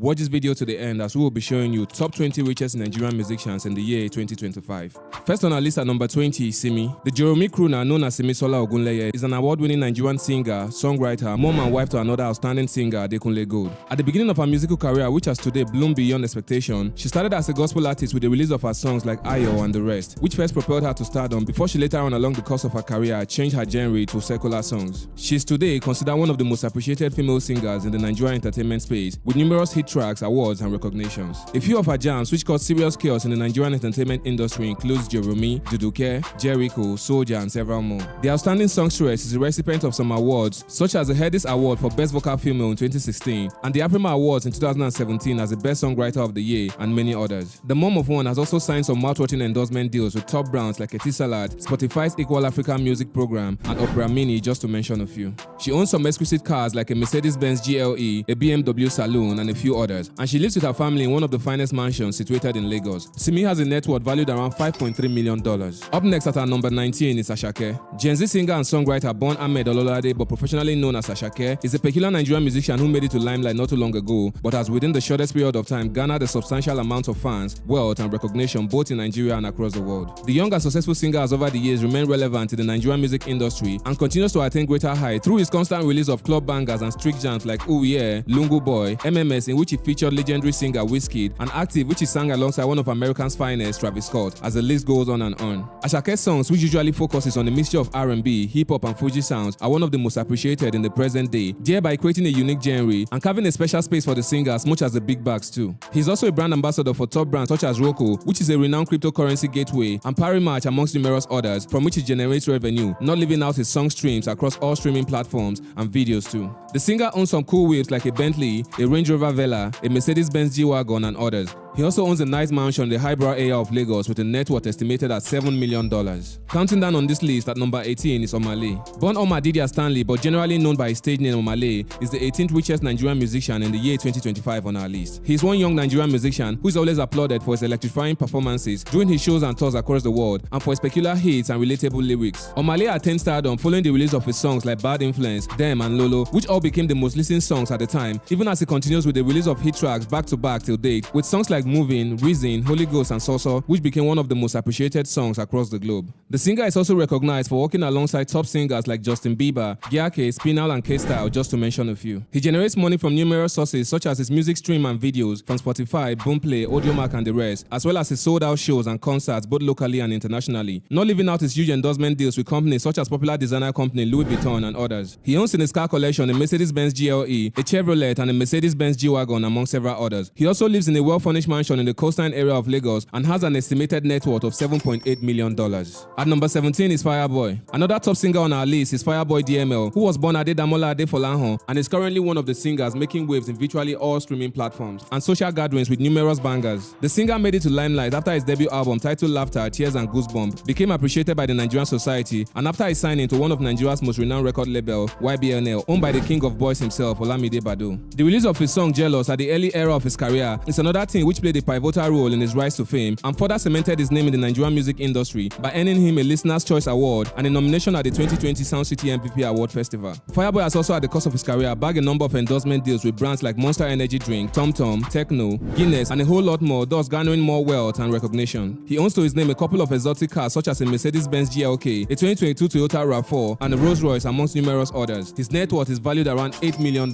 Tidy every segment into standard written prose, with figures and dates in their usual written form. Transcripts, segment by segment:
Watch this video to the end as we will be showing you top 20 richest Nigerian musicians in the year 2025. First on our list at number 20 is Simi. The Joromi crooner known as Simisola Ogunleye is an award-winning Nigerian singer, songwriter, mom and wife to another outstanding singer, Adekunle Gold. At the beginning of her musical career, which has today bloomed beyond expectation, she started as a gospel artist with the release of her songs like Ayo and the Rest, which first propelled her to stardom before she later on along the course of her career changed her genre to secular songs. She is today considered one of the most appreciated female singers in the Nigerian entertainment space, with numerous hit tracks, awards, and recognitions. A few of her jams which caused serious chaos in the Nigerian entertainment industry includes Joromi, Duduke, Jericho, Soldier, and several more. The outstanding songstress is a recipient of some awards, such as the Headies Award for Best Vocal Female in 2016 and the Afrima Awards in 2017 as the Best Songwriter of the Year, and many others. The mom of one has also signed some mouth-watering endorsement deals with top brands like Etisalat, Spotify's Equal Africa Music Program, and Opera Mini, just to mention a few. She owns some exquisite cars like a Mercedes-Benz GLE, a BMW Saloon, and a few others, and she lives with her family in one of the finest mansions situated in Lagos. Simi has a net worth valued around $5.3 million. Up next at our number 19 is Asake. Gen Z singer and songwriter born Ahmed Ololade but professionally known as Asake is a peculiar Nigerian musician who made it to limelight not too long ago, but has within the shortest period of time garnered a substantial amount of fans, wealth, and recognition both in Nigeria and across the world. The young and successful singer has over the years remained relevant in the Nigerian music industry and continues to attain greater heights through his constant release of club bangers and street jams like Ooh Yeah, Lungu Boy, MMS, in which he featured legendary singer Wizkid, and Active, which he sang alongside one of America's finest, Travis Scott, as the list goes on and on. Asake's songs, which usually focuses on a mixture of R&B, hip-hop, and Fuji sounds, are one of the most appreciated in the present day, thereby creating a unique genre and carving a special space for the singer as much as the big bags too. He's also a brand ambassador for top brands such as Roku, which is a renowned cryptocurrency gateway, and Parimatch, amongst numerous others, from which he generates revenue, not leaving out his song streams across all streaming platforms and videos too. The singer owns some cool whips like a Bentley, a Range Rover Vela, a Mercedes-Benz G-Wagon, and others. He also owns a nice mansion in the highbrow area of Lagos with a net worth estimated at $7 million. Counting down on this list at number 18 is Omale. Born Omadidia Stanley but generally known by his stage name Omale, is the 18th richest Nigerian musician in the year 2025 on our list. He is one young Nigerian musician who is always applauded for his electrifying performances during his shows and tours across the world and for his peculiar hits and relatable lyrics. Omale attained stardom following the release of his songs like Bad Influence, Dem, and Lolo, which all became the most listened songs at the time, even as he continues with the release of hit tracks back to back till date, with songs like Moving, Reason, Holy Ghost, and Soso, which became one of the most appreciated songs across the globe. The singer is also recognized for working alongside top singers like Justin Bieber, Giake, Spinal, and K-Style, just to mention a few. He generates money from numerous sources such as his music stream and videos from Spotify, Boomplay, Audiomack, and the rest, as well as his sold-out shows and concerts both locally and internationally, not leaving out his huge endorsement deals with companies such as popular designer company Louis Vuitton and others. He owns in his car collection a Mercedes-Benz GLE, a Chevrolet, and a Mercedes-Benz G-Wagon, among several others. He also lives in a well-furnished mansion in the coastline area of Lagos and has an estimated net worth of $7.8 million. At number 17 is Fireboy. Another top singer on our list is Fireboy DML, who was born Adedamola Adefolanho and is currently one of the singers making waves in virtually all streaming platforms and social gatherings with numerous bangers. The singer made it to limelight after his debut album titled Laughter, Tears, and Goosebumps became appreciated by the Nigerian society and after his signing to one of Nigeria's most renowned record label, YBNL, owned by the king of boys himself, Olamide Bado. The release of his song Jealous at the early era of his career is another thing which played a pivotal role in his rise to fame and further cemented his name in the Nigerian music industry by earning him a Listener's Choice Award and a nomination at the 2020 Sound City MVP Award Festival. Fireboy has also at the course of his career bagged a number of endorsement deals with brands like Monster Energy Drink, TomTom, Techno, Guinness, and a whole lot more, thus garnering more wealth and recognition. He owns to his name a couple of exotic cars such as a Mercedes-Benz GLK, a 2022 Toyota RAV4, and a Rolls-Royce, amongst numerous others. His net worth is valued around $8 million.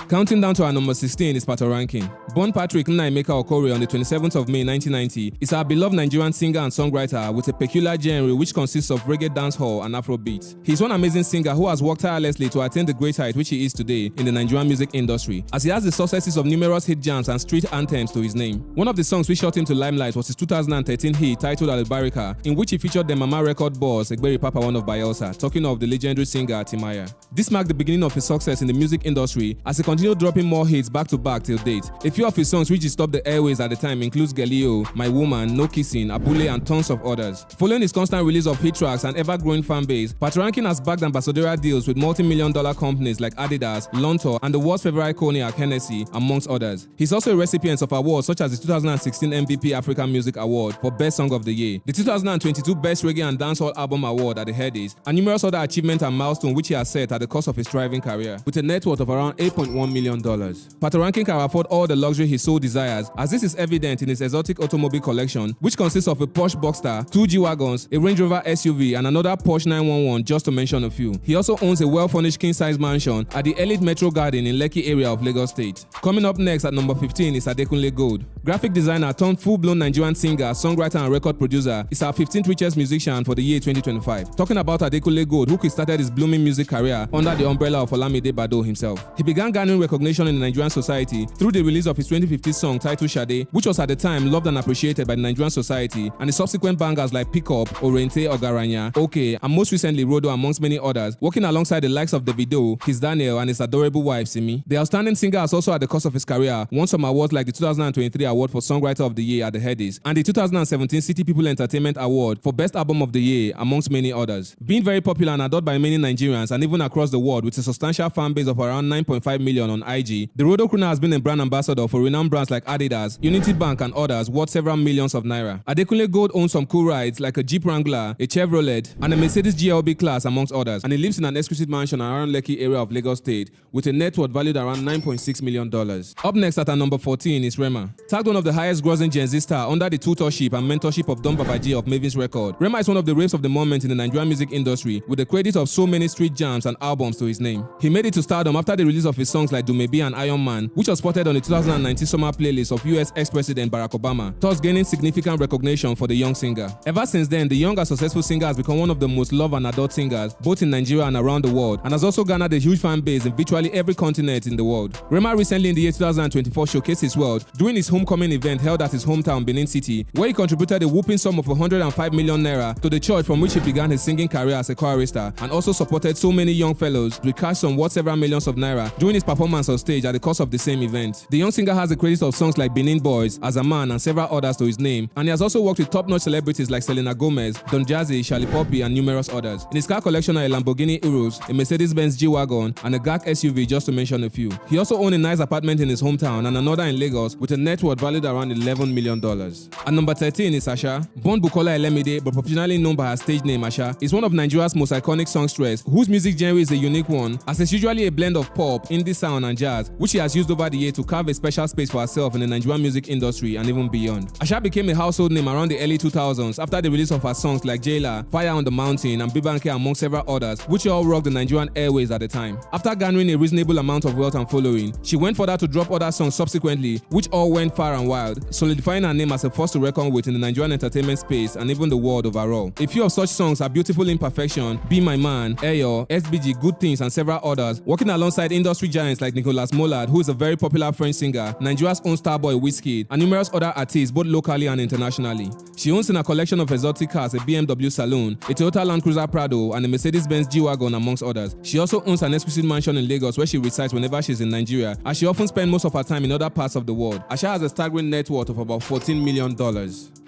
Counting down to our number 16 is Pato Ranking. Born Patrick Nnaemeka Okore on the 27th of May 1990, is our beloved Nigerian singer and songwriter with a peculiar genre which consists of reggae dancehall and afrobeats. He's one amazing singer who has worked tirelessly to attain the great height which he is today in the Nigerian music industry, as he has the successes of numerous hit jams and street anthems to his name. One of the songs which shot him to limelight was his 2013 hit titled Alibarika, in which he featured the Mama record boss Egberi Papa one of Bayelsa, talking of the legendary singer Timaya. This marked the beginning of his success in the music industry as he continued dropping more hits back to back till date. A few of his songs which disturbed the airways at the time includes Gelio, My Woman, No Kissing, Abule, and tons of others. Following his constant release of hit tracks and ever-growing fan base, Patoranking has bagged ambassadorial deals with multi-million-dollar companies like Adidas, Lontor, and the world's favorite cognac Hennessy, amongst others. He's also a recipient of awards such as the 2016 MVP African Music Award for Best Song of the Year, the 2022 Best Reggae and Dancehall Album Award at the Headies, and numerous other achievements and milestones which he has set at the cost of his thriving career, with a net worth of around $8.1 million. Patoranking can afford all the luxury his soul desires, as this is evident in his exotic automobile collection, which consists of a Porsche Boxster, 2 G-Wagons, a Range Rover SUV, and another Porsche 911, just to mention a few. He also owns a well-furnished king-size mansion at the Elite Metro Garden in Lekki area of Lagos State. Coming up next at number 15 is Adekunle Gold. Graphic designer turned full-blown Nigerian singer, songwriter, and record producer, is our 15th richest musician for the year 2025. Talking about Adekunle Gold, who kickstarted his blooming music career under the umbrella of Olamide Bado himself. He began garnering recognition in the Nigerian society through the release of his 2015 song titled Sade, which was at the time loved and appreciated by the Nigerian society, and the subsequent bangers like Pick Up, Orente Ogaranya, OK, and most recently Rodo, amongst many others, working alongside the likes of Davido, Kiss Daniel, and his adorable wife Simi. The outstanding singer has also at the course of his career won some awards like the 2023 Award for Songwriter of the Year at the Headies, and the 2017 City People Entertainment Award for Best Album of the Year, amongst many others. Being very popular and adored by many Nigerians and even across the world with a substantial fan base of around 9.5 million on IG, the Rodo crooner has been a brand ambassador for renowned brands like Adidas, Unity Bank, and others worth several millions of naira. Adekunle Gold owns some cool rides like a Jeep Wrangler, a Chevrolet, and a Mercedes GLB class, amongst others, and he lives in an exclusive mansion around Lekki area of Lagos State with a net worth valued around $9.6 million. Up next at our number 14 is Rema. Tagged one of the highest grossing Gen Z star under the tutorship and mentorship of Don Babaji of Mavis Record, Rema is one of the raves of the moment in the Nigerian music industry with the credit of so many street jams and albums to his name. He made it to stardom after the release of his songs like Dumebi and Iron Man, which was spotted on the 2019 summer playlist of US ex-president Barack Obama, thus gaining significant recognition for the young singer. Ever since then, the young and successful singer has become one of the most loved and adored singers both in Nigeria and around the world, and has also garnered a huge fan base in virtually every continent in the world. Rema recently in the year 2024 showcased his world during his homecoming event held at his hometown Benin City, where he contributed a whooping sum of 105 million naira to the church from which he began his singing career as a chorister, and also supported so many young fellows with cash some worth several millions of naira during his performance on stage at the course of the same event. The young singer has the credit of songs like Benin Boys, As a Man, and several others to his name, and he has also worked with top-notch celebrities like Selena Gomez, Don Jazzy, Charlie Poppy, and numerous others. In his car collection are a Lamborghini Urus, a Mercedes-Benz G-Wagon, and a GAC SUV, just to mention a few. He also owned a nice apartment in his hometown and another in Lagos with a net worth valued around $11 million. At number 13 is Asha. Born Bukola Elemide, but professionally known by her stage name Asha, is one of Nigeria's most iconic songstress, whose music genre is a unique one, as it's usually a blend of pop, indie sound, and jazz, which she has used over the year to carve a special space for herself in the Nigerian music industry and even beyond. Asha became a household name around the early 2000s after the release of her songs like Jailer, Fire on the Mountain, and Bibanke, among several others, which all rocked the Nigerian airways at the time. After garnering a reasonable amount of wealth and following, she went further to drop other songs subsequently, which all went far and wide, solidifying her name as a force to reckon with in the Nigerian entertainment space and even the world overall. A few of such songs are Beautiful Imperfection, Be My Man, Eyo, SBG, Good Things, and several others, working alongside industry giants like Nicolas Mollard, who is a very popular French singer, Nigeria's own starboy wizkid, and numerous other artists both locally and internationally. She owns in a collection of exotic cars a BMW Saloon, a Toyota Land Cruiser Prado, and a Mercedes-Benz G-Wagon, amongst others. She also owns an exclusive mansion in Lagos where she resides whenever she's in Nigeria, as she often spends most of her time in other parts of the world. Asha has a staggering net worth of about $14 million.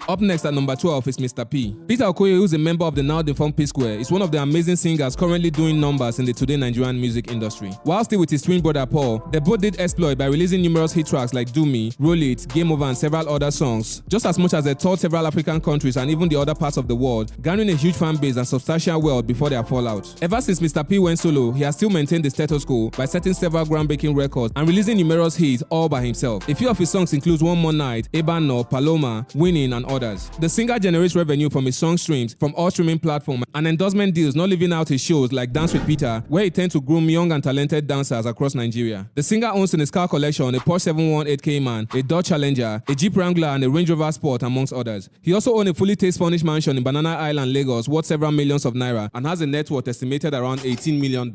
Up next at number 12 is Mr. P. Peter Okoye, who is a member of the now defunct P-Square, is one of the amazing singers currently doing numbers in the today Nigerian music industry. While still with his twin brother Paul, they both did exploit by releasing numerous hit tracks like Do Me, Roll It, Game Over, and several other songs, just as much as they toured several African countries and even the other parts of the world, garnering a huge fan base and substantial wealth before their fallout. Ever since Mr. P went solo, he has still maintained the status quo by setting several groundbreaking records and releasing numerous hits all by himself. A few of his songs include One More Night, Ebano, Paloma, Winning, and others. The singer generates revenue from his song streams from all streaming platforms and endorsement deals, not leaving out his shows like Dance with Peter, where he tends to groom young and talented dancers across Nigeria. The singer owns in his car collection a Porsche 718 Cayman, a Dodge Challenger, a Jeep Wrangler, and a Range Rover Sport, amongst others. He also owns a fully taste-furnished mansion in Banana Island, Lagos, worth several millions of naira, and has a net worth estimated around $18 million.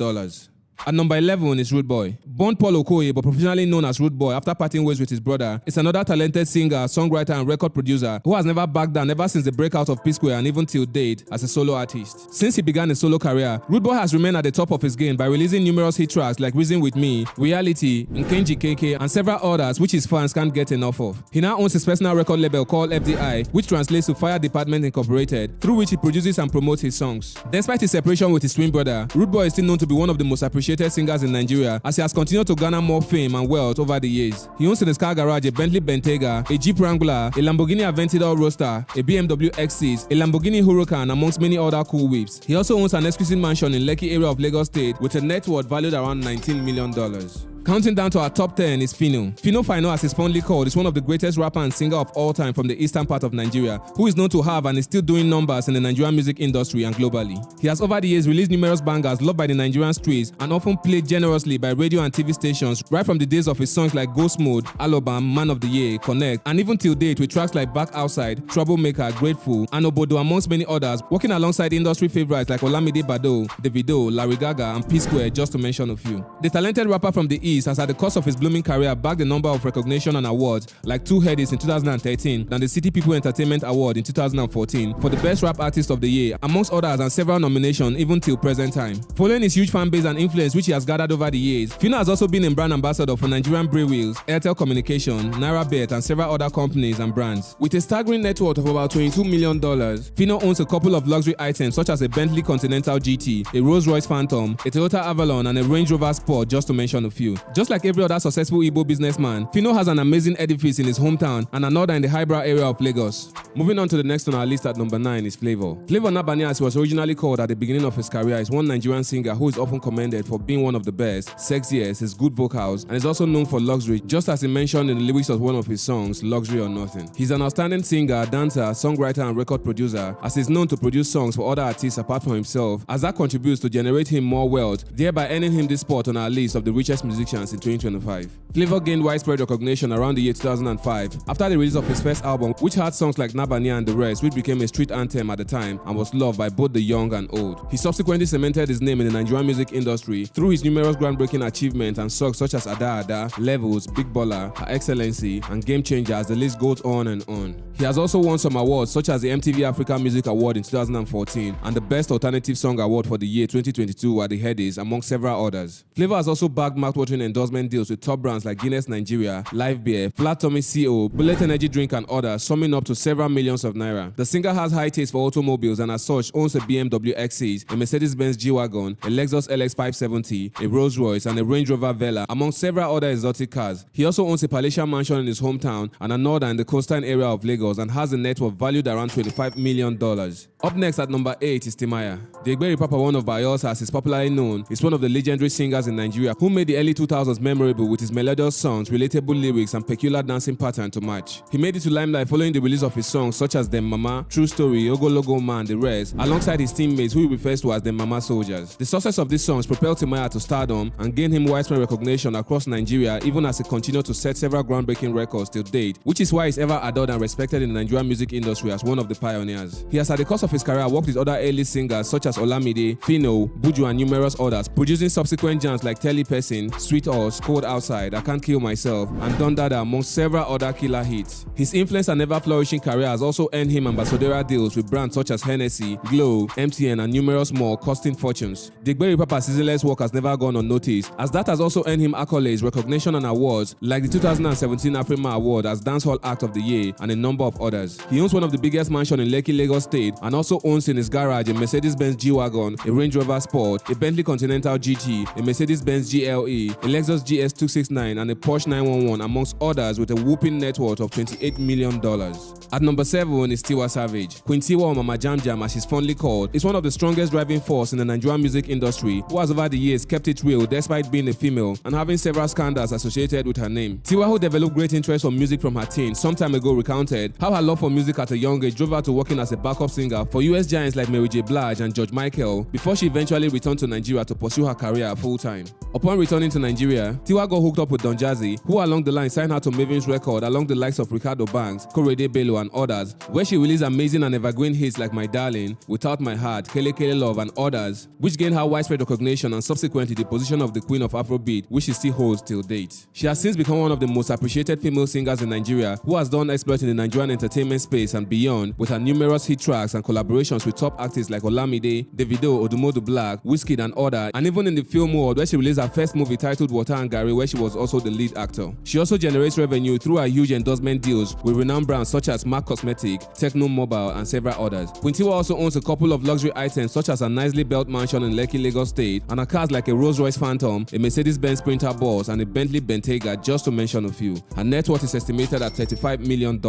At number 11 is Rude Boy. Born Paul Okoye, but professionally known as Rude Boy after parting ways with his brother, is another talented singer, songwriter, and record producer who has never backed down ever since the breakout of P-Square and even till date as a solo artist. Since he began his solo career, Rude Boy has remained at the top of his game by releasing numerous hit tracks like Reason With Me, Reality, Nkenji KK, and several others which his fans can't get enough of. He now owns his personal record label called FDI, which translates to Fire Department Incorporated, through which he produces and promotes his songs. Despite his separation with his twin brother, Rude Boy is still known to be one of the most appreciated singers in Nigeria as he has continued to garner more fame and wealth over the years. He owns in his car garage a Bentley Bentayga, a Jeep Wrangler, a Lamborghini Aventador Roadster, a BMW X6, a Lamborghini Huracan, amongst many other cool whips. He also owns an exclusive mansion in Lekki area of Lagos State with a net worth valued around $19 million. Counting down to our top 10 is Phyno. Phyno Final, as he's fondly called, is one of the greatest rapper and singer of all time from the eastern part of Nigeria, who is known to have and is still doing numbers in the Nigerian music industry and globally. He has over the years released numerous bangers loved by the Nigerian streets and often played generously by radio and TV stations right from the days of his songs like Ghost Mode, Alobam, Man of the Year, Connect, and even till date with tracks like Back Outside, Troublemaker, Grateful, and Obodo, amongst many others, working alongside industry favorites like Olamide Bado, Davido, Larry Gaga, and P-Square, just to mention a few. The talented rapper from the East has at the course of his blooming career bagged a number of recognition and awards like 2 Headies in 2013 and the City People Entertainment Award in 2014 for the Best Rap Artist of the Year, amongst others, and several nominations even till present time. Following his huge fan base and influence which he has gathered over the years, Phyno has also been a brand ambassador for Nigerian Braywheels, Airtel Communication, NairaBet, and several other companies and brands. With a staggering net worth of about $22 million, Phyno owns a couple of luxury items such as a Bentley Continental GT, a Rolls-Royce Phantom, a Toyota Avalon, and a Range Rover Sport, just to mention a few. Just like every other successful Igbo businessman, Phyno has an amazing edifice in his hometown and another in the highbrow area of Lagos. Moving on to the next on our list at number 9 is Flavour. Flavour Nabani, as he was originally called at the beginning of his career, is one Nigerian singer who is often commended for being one of the best, sexiest, his good vocals, and is also known for luxury, just as he mentioned in the lyrics of one of his songs, Luxury or Nothing. He's an outstanding singer, dancer, songwriter, and record producer, as he's known to produce songs for other artists apart from himself, as that contributes to generate him more wealth, thereby earning him this spot on our list of the richest musicians in 2025. Flavour gained widespread recognition around the year 2005 after the release of his first album, which had songs like Nabania and the Rest, which became a street anthem at the time and was loved by both the young and old. He subsequently cemented his name in the Nigerian music industry through his numerous groundbreaking achievements and songs such as Ada Ada, Levels, Big Baller, Her Excellency, and Game Changer, as the list goes on and on. He has also won some awards such as the MTV Africa Music Award in 2014 and the Best Alternative Song Award for the year 2022 at the Headies, among several others. Flavour has also bagged mouth-watering endorsement deals with top brands like Guinness Nigeria, Live Beer, Flat Tummy CO, Bullet Energy Drink, and others, summing up to several millions of naira. The singer has high taste for automobiles and as such owns a BMW X6, a Mercedes-Benz G-Wagon, a Lexus LX 570, a Rolls-Royce, and a Range Rover Vela, among several other exotic cars. He also owns a palatial mansion in his hometown and another in the coastal area of Lagos and has a net worth valued around $25 million. Up next at number 8 is Timaya. The Egberi Papa, one of Bayelsa, as is popularly known, is one of the legendary singers in Nigeria who made the early 2000s memorable with his melodious songs, relatable lyrics, and peculiar dancing pattern to match. He made it to limelight following the release of his songs such as Dem Mama, True Story, Ogologo Man, The Rest, alongside his teammates who he refers to as Dem Mama Soldiers. The success of these songs propelled Timaya to stardom and gained him widespread recognition across Nigeria, even as he continued to set several groundbreaking records till date, which is why he's ever adored and respected in the Nigerian music industry as one of the pioneers. He has at the course of his career worked with other early singers such as Olamide, Phyno, Buju, and numerous others, producing subsequent jams like Telly Person, Sweet Us, Cold Outside, I Can't Kill Myself, and Don Dada, among several other killer hits. His influence and ever-flourishing career has also earned him ambassadorial deals with brands such as Hennessy, Glow, MTN, and numerous more, costing fortunes. The Egberi Papa's seasonless work has never gone unnoticed, as that has also earned him accolades, recognition, and awards like the 2017 Afrima Award as Dancehall Act of the Year and a number of others. He owns one of the biggest mansions in Lekki, Lagos State, and also owns in his garage a Mercedes-Benz G-Wagon, a Range Rover Sport, a Bentley Continental GT, a Mercedes-Benz GLE, a Lexus GS269, and a Porsche 911, amongst others, with a whopping net worth of $28 million. At number 7 is Tiwa Savage. Queen Tiwa, or Mama Jam Jam as she's fondly called, is one of the strongest driving force in the Nigerian music industry, who has over the years kept it real despite being a female and having several scandals associated with her name. Tiwa, who developed great interest for music from her teens, some time ago recounted how her love for music at a young age drove her to working as a backup singer for US giants like Mary J. Blige and George Michael before she eventually returned to Nigeria to pursue her career full-time. Upon returning to Nigeria, Tiwa got hooked up with Don Jazzy, who along the line signed her to Maven's record along the likes of Ricardo Banks, Korede Bello and others, where she released amazing and evergreen hits like My Darling, Without My Heart, Kele Kele Love and others, which gained her widespread recognition and subsequently the position of the Queen of Afrobeat, which she still holds till date. She has since become one of the most appreciated female singers in Nigeria who has done exploits in the Nigerian entertainment space and beyond with her numerous hit tracks and collaborations with top artists like Olamide, Davido, Odumodu Black, Wizkid and others, and even in the film world where she released her first movie titled Water and Gary where she was also the lead actor. She also generates revenue through her huge endorsement deals with renowned brands such as MAC Cosmetic, Techno Mobile and several others. Queen Tiwa also owns a couple of luxury items such as a nicely built mansion in Lekki, Lagos State, and a cars like a Rolls-Royce Phantom, a Mercedes-Benz Sprinter Boss and a Bentley Bentayga, just to mention a few. Her net worth is estimated at $35 million.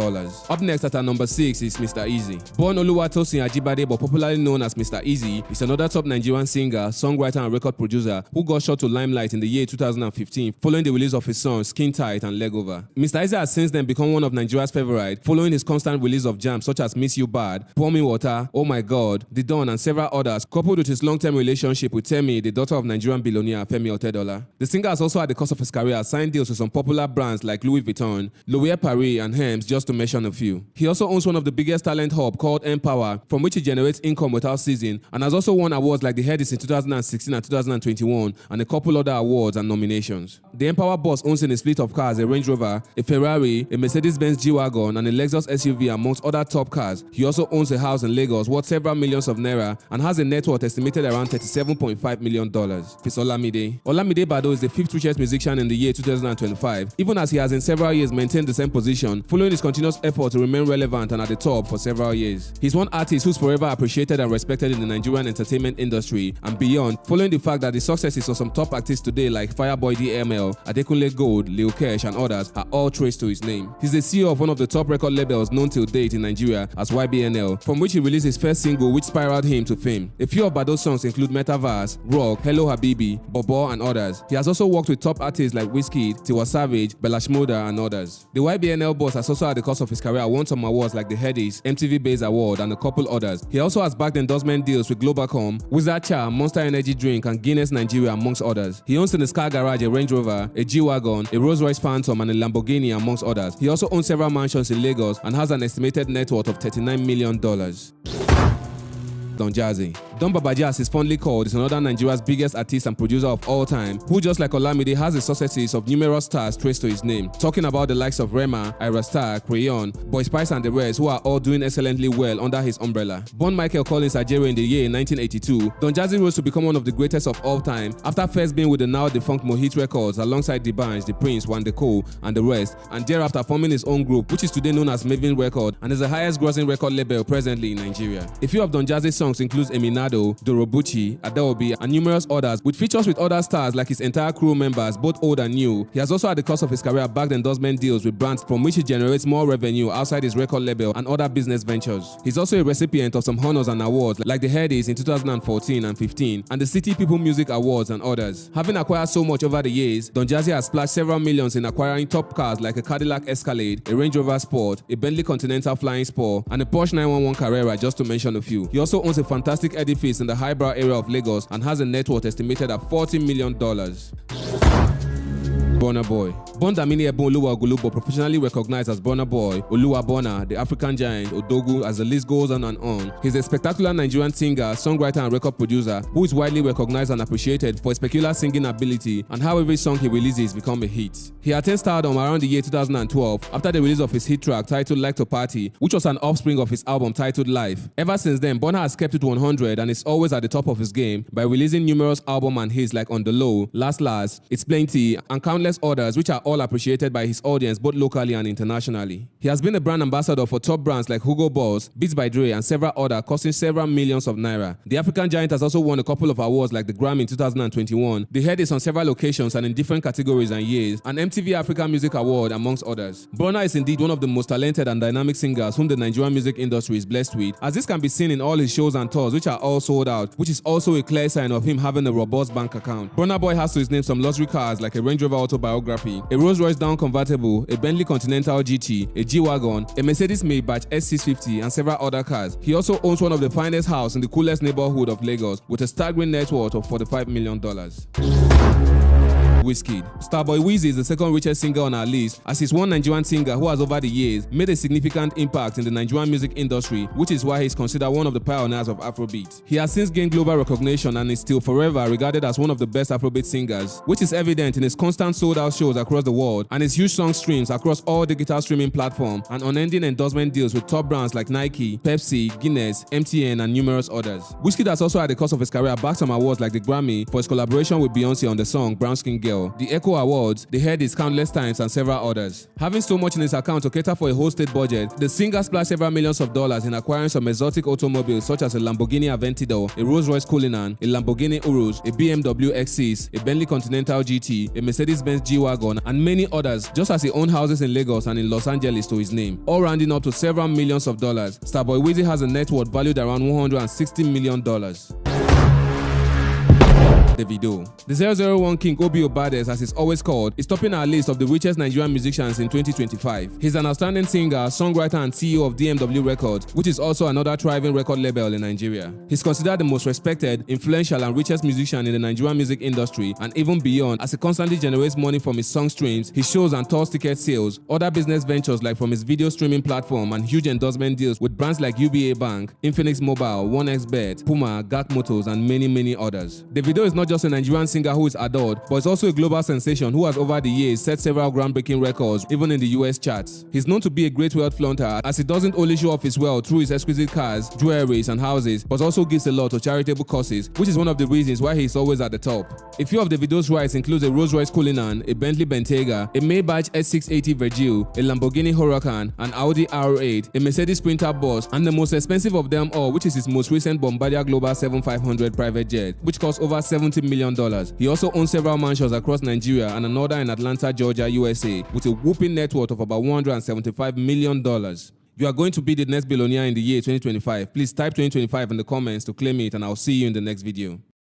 Up next at her number 6 is Mr. Easy. Born Oluwatosin Ajibade but popularly known as Mr. Easy, is another top Nigerian singer, songwriter and record producer who got shot to limelight in the year 2015 following the release of his songs Skin Tight and Legover. Mr. Easy has since then become one of Nigeria's favorites following his constant release of jams such as Miss You Bad, Pour Me Water, Oh My God, The Dawn and several others, coupled with his long-term relationship with Temi, the daughter of Nigerian billionaire Femi Otedola. The singer has also at the course of his career signed deals with some popular brands like Louis Vuitton, Loewe Paris and Hermes, just to mention a few. He also owns one of the biggest talent hub called Empower, from which he generates income without ceasing, and has also won awards like the Headies in 2016 and 2021 and a couple other awards and nominations. The Empower boss owns in his fleet of cars a Range Rover, a Ferrari, a Mercedes-Benz G-Wagon and a Lexus SUV amongst other top cars. He also owns a house in Lagos worth several millions of naira and has a net worth estimated around $37.5 million. It's Olamide. Olamide Bado is the 5th richest musician in the year 2025, even as he has in several years maintained the same position, following his continuous effort to remain relevant and at the top for several years. He's one artist who's forever appreciated and respected in the Nigerian entertainment industry and beyond, following the fact that the successes of some top artists today like Fireboy DML, Adekunle Gold, Lil Kesh and others are all traced to his name. He's the CEO of one of the top record labels known till date in Nigeria as YBNL, from which he released his first single which spiraled him to fame. A few of Bado's songs include Metaverse, Rock, Hello Habibi, Bobo and others. He has also worked with top artists like Wizkid, Tiwa Savage, Bella Shmurda and others. The YBNL boss has also at the course of his career won some awards like the Headies, MTV Base Award and a couple others. He also has backed endorsement deals with Globalcom, Wizard Charm, Monster Energy Drink and Guinness Nigeria amongst others. He owns in his car garage a Range Rover, a G-Wagon, a Rolls-Royce Phantom and a Lamborghini amongst others. He also owns several mansions in Lagos and has an estimated net worth of $39 million. Don Jazzy. Don Babaji, as he's fondly called, is another Nigeria's biggest artist and producer of all time, who just like Olamide has the successes of numerous stars traced to his name. Talking about the likes of Rema, Ira Star, Crayon, Boy Spice and the rest, who are all doing excellently well under his umbrella. Born Michael Collins Ajero in the year 1982, Don Jazzy rose to become one of the greatest of all time after first being with the now defunct Mohit Records alongside The Banj, The Prince, Wande Cole and the rest, and thereafter forming his own group, which is today known as Maven Record and is the highest grossing record label presently in Nigeria. A few of Don Jazzy's songs include Eminado, Dorobuchi, Adaobi, and numerous others, with features with other stars like his entire crew members, both old and new. He has also at the course of his career backed endorsement deals with brands from which he generates more revenue outside his record label and other business ventures. He's also a recipient of some honors and awards like the Headies in 2014 and 15 and the City People Music Awards and others. Having acquired so much over the years, Don Jazzy has splashed several millions in acquiring top cars like a Cadillac Escalade, a Range Rover Sport, a Bentley Continental Flying Spur, and a Porsche 911 Carrera, just to mention a few. He also owns a fantastic edifice in the highbrow area of Lagos and has a net worth estimated at $40 million. Burna Boy. Born Damini Ebon Oluwa Ogulubo, professionally recognized as Burna Boy, Oluwa Burna, the African giant, Odogu, as the list goes on and on. He's a spectacular Nigerian singer, songwriter and record producer who is widely recognized and appreciated for his peculiar singing ability and how every song he releases become a hit. He attained stardom around the year 2012 after the release of his hit track titled Like to Party, which was an offspring of his album titled Life. Ever since then, Burna has kept it 100 and is always at the top of his game by releasing numerous albums and hits like On The Low, Last, It's Plenty, and countless others which are all appreciated by his audience both locally and internationally. He has been a brand ambassador for top brands like Hugo Boss, Beats by Dre, and several others, costing several millions of naira. The African giant has also won a couple of awards like the Grammy in 2021, the Headies on several locations and in different categories and years, and MTV Africa Music Award amongst others. Burna is indeed one of the most talented and dynamic singers whom the Nigerian music industry is blessed with, as this can be seen in all his shows and tours which are all sold out, which is also a clear sign of him having a robust bank account. Burna Boy has to his name some luxury cars like a Range Rover Auto autobiography, a Rolls-Royce Down convertible, a Bentley Continental GT, a G-Wagon, a Mercedes Maybach S650, and several other cars. He also owns one of the finest houses in the coolest neighborhood of Lagos with a staggering net worth of $45 million. Wizkid. Starboy Wizzy is the second richest singer on our list, as he's one Nigerian singer who has over the years made a significant impact in the Nigerian music industry, which is why he's considered one of the pioneers of afrobeats. He has since gained global recognition and is still forever regarded as one of the best afrobeat singers, which is evident in his constant sold-out shows across the world and his huge song streams across all digital streaming platforms and unending endorsement deals with top brands like Nike, Pepsi, Guinness, MTN, and numerous others. Wizkid has also at the course of his career bagged some awards like the Grammy for his collaboration with Beyonce on the song Brown Skin Girl, the Echo Awards, the Headies countless times, and several others. Having so much in his account to cater for a whole state budget, the singer splashed several millions of dollars in acquiring some exotic automobiles such as a Lamborghini Aventador, a Rolls-Royce Cullinan, a Lamborghini Urus, a BMW X6, a Bentley Continental GT, a Mercedes-Benz G-Wagon, and many others, just as he owned houses in Lagos and in Los Angeles to his name, all rounding up to several millions of dollars. Starboy Wizzy has a net worth valued around $160 million. Davido. The 001 King Obi Obades, as he's always called, is topping our list of the richest Nigerian musicians in 2025. He's an outstanding singer, songwriter, and CEO of DMW Records, which is also another thriving record label in Nigeria. He's considered the most respected, influential, and richest musician in the Nigerian music industry and even beyond, as he constantly generates money from his song streams, his shows and tour ticket sales, other business ventures like from his video streaming platform, and huge endorsement deals with brands like UBA Bank, Infinix Mobile, 1xBet, Puma, GAC Motors, and many others. Davido is not just a Nigerian singer who is adored, but is also a global sensation who has over the years set several groundbreaking records, even in the US charts. He's known to be a great wealth flaunter, as he doesn't only show off his wealth through his exquisite cars, jewelries, and houses, but also gives a lot to charitable causes, which is one of the reasons why he's always at the top. A few of Davido's rides include a Rolls-Royce Cullinan, a Bentley Bentayga, a Maybach S680 Virgil, a Lamborghini Huracan, an Audi R8, a Mercedes Sprinter Bus, and the most expensive of them all, which is his most recent Bombardier Global 7500 private jet, which costs over $70 million. He also owns several mansions across Nigeria and another in Atlanta, Georgia, USA, with a whopping net worth of about $175 million. You are going to be the next billionaire in the year 2025. Please type 2025 in the comments to claim it, and I'll see you in the next video.